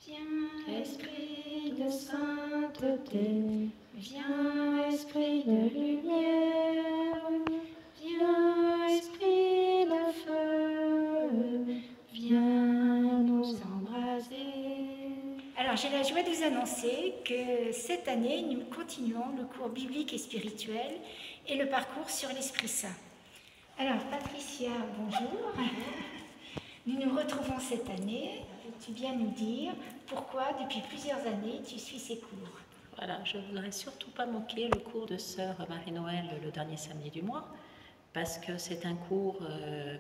Viens, Esprit de sainteté, viens, Esprit de lumière, viens, Esprit de feu, viens nous embraser. Alors, j'ai la joie de vous annoncer que cette année, nous continuons le cours biblique et spirituel et le parcours sur l'Esprit Saint. Alors, Patricia, bonjour. Nous nous retrouvons cette année. Veux-tu bien nous dire pourquoi, depuis plusieurs années, tu suis ces cours? Voilà, je ne voudrais surtout pas manquer le cours de Sœur Marie-Noël le dernier samedi du mois, parce que c'est un cours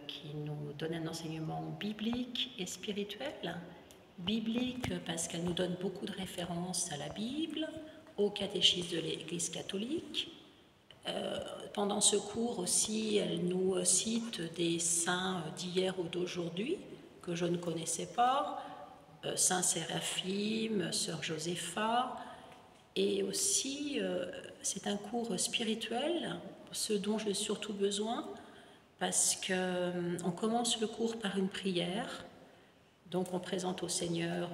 qui nous donne un enseignement biblique et spirituel. Biblique parce qu'elle nous donne beaucoup de références à la Bible, au catéchisme de l'Église catholique. Pendant ce cours aussi, elle nous cite des saints d'hier ou d'aujourd'hui que je ne connaissais pas, Saint Séraphime, Sœur Josépha, et aussi c'est un cours spirituel, ce dont j'ai surtout besoin, parce qu'on commence le cours par une prière, donc on présente au Seigneur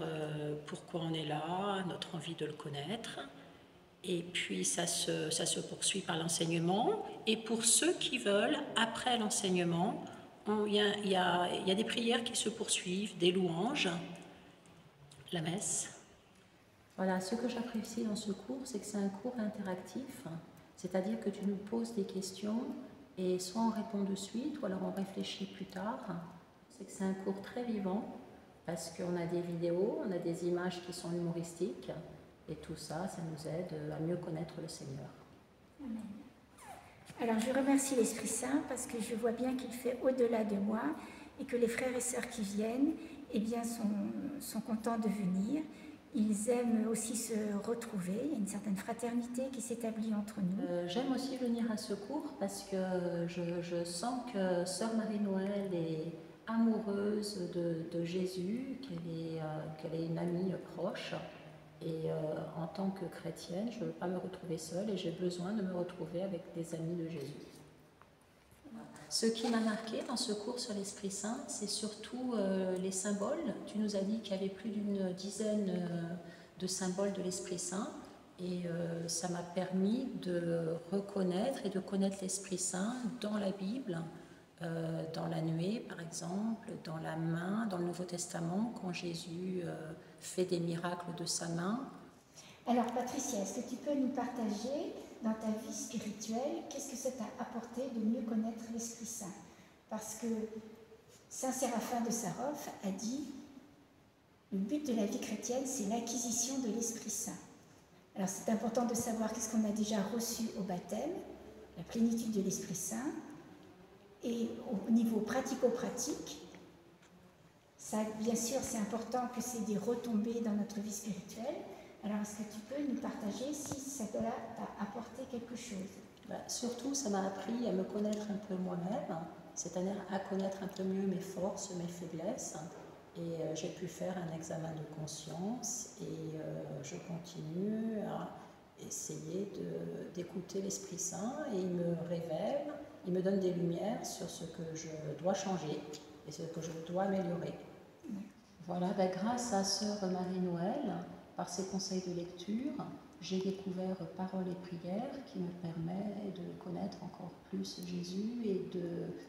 pourquoi on est là, notre envie de le connaître. Et puis ça se poursuit par l'enseignement. Et pour ceux qui veulent, après l'enseignement, il y a des prières qui se poursuivent, des louanges, la messe. Voilà, ce que j'apprécie dans ce cours, c'est que c'est un cours interactif, c'est-à-dire que tu nous poses des questions et soit on répond de suite ou alors on réfléchit plus tard. C'est que c'est un cours très vivant parce qu'on a des vidéos, on a des images qui sont humoristiques. Et tout ça, ça nous aide à mieux connaître le Seigneur. Amen. Alors, je remercie l'Esprit Saint parce que je vois bien qu'il fait au-delà de moi et que les frères et sœurs qui viennent eh bien, sont contents de venir. Ils aiment aussi se retrouver. Il y a une certaine fraternité qui s'établit entre nous. J'aime aussi venir à ce cours parce que je sens que Sœur Marie-Noël est amoureuse de Jésus, qu'elle est une amie proche. Et en tant que chrétienne, je ne veux pas me retrouver seule et j'ai besoin de me retrouver avec des amis de Jésus. Ce qui m'a marqué dans ce cours sur l'Esprit Saint, c'est surtout les symboles. Tu nous as dit qu'il y avait plus d'une dizaine de symboles de l'Esprit Saint et ça m'a permis de reconnaître et de connaître l'Esprit Saint dans la Bible, dans la nuée par exemple, dans la main, dans le Nouveau Testament, quand Jésus fait des miracles de sa main. Alors Patricia, est-ce que tu peux nous partager dans ta vie spirituelle, qu'est-ce que ça t'a apporté de mieux connaître l'Esprit Saint? Parce que Saint Séraphin de Sarov a dit le but de la vie chrétienne, c'est l'acquisition de l'Esprit Saint. Alors c'est important de savoir qu'est-ce qu'on a déjà reçu au baptême, la plénitude de l'Esprit Saint, et au niveau pratico-pratique, ça, bien sûr, c'est important que c'est des retombées dans notre vie spirituelle. Alors, est-ce que tu peux nous partager si ça t'a apporté quelque chose? Surtout, ça m'a appris à me connaître un peu moi-même, c'est-à-dire à connaître un peu mieux mes forces, mes faiblesses. Et j'ai pu faire un examen de conscience et je continue à essayer d'écouter l'Esprit Saint et il me révèle, il me donne des lumières sur ce que je dois changer et ce que je dois améliorer. Voilà, grâce à Sœur Marie-Noël, par ses conseils de lecture, j'ai découvert Paroles et prières qui me permet de connaître encore plus Jésus et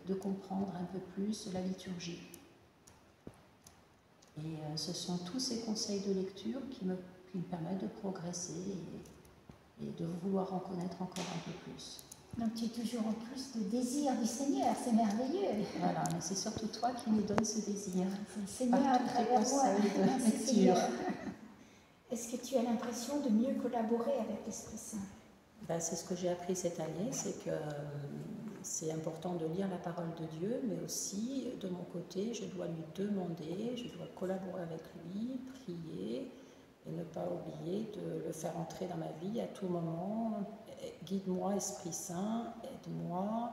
de comprendre un peu plus la liturgie. Et ce sont tous ces conseils de lecture qui me permettent de progresser et de vouloir en connaître encore un peu plus. Donc tu es toujours en plus de désir du Seigneur, c'est merveilleux. Voilà, mais c'est surtout toi qui nous donnes ce désir. C'est le Seigneur à travers moi. De lecture. Est-ce que tu as l'impression de mieux collaborer avec l'Esprit Saint? C'est ce que j'ai appris cette année, c'est que c'est important de lire la parole de Dieu, mais aussi, de mon côté, je dois lui demander, je dois collaborer avec lui, prier, et ne pas oublier de le faire entrer dans ma vie à tout moment. Guide-moi, Esprit Saint, aide-moi,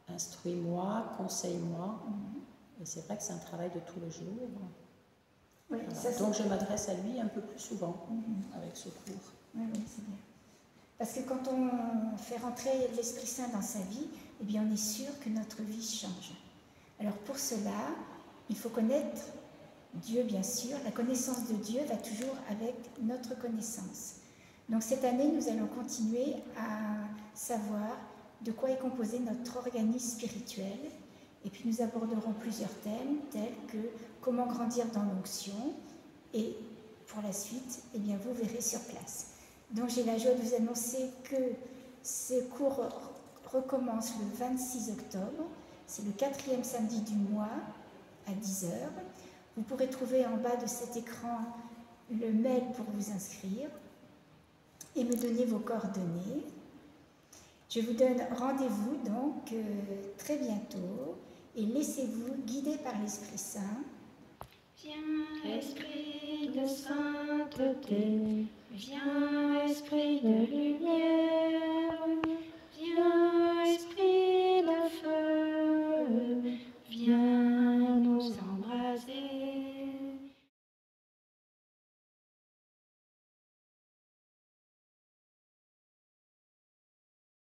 instruis-moi, conseille-moi. Et c'est vrai que c'est un travail de tous les jours. Oui, voilà. Donc je m'adresse à lui un peu plus souvent avec ce cours. Oui, c'est bien. Parce que quand on fait rentrer l'Esprit Saint dans sa vie, eh bien on est sûr que notre vie change. Alors pour cela, il faut connaître Dieu, bien sûr, la connaissance de Dieu va toujours avec notre connaissance. Donc cette année, nous allons continuer à savoir de quoi est composé notre organisme spirituel. Et puis nous aborderons plusieurs thèmes tels que comment grandir dans l'onction. Et pour la suite, eh bien, vous verrez sur place. Donc j'ai la joie de vous annoncer que ces cours recommencent le 26 octobre. C'est le 4e samedi du mois à 10h. Vous pourrez trouver en bas de cet écran le mail pour vous inscrire et me donner vos coordonnées. Je vous donne rendez-vous donc très bientôt et laissez-vous guider par l'Esprit Saint. Viens, Esprit de sainteté, viens, Esprit de lumière.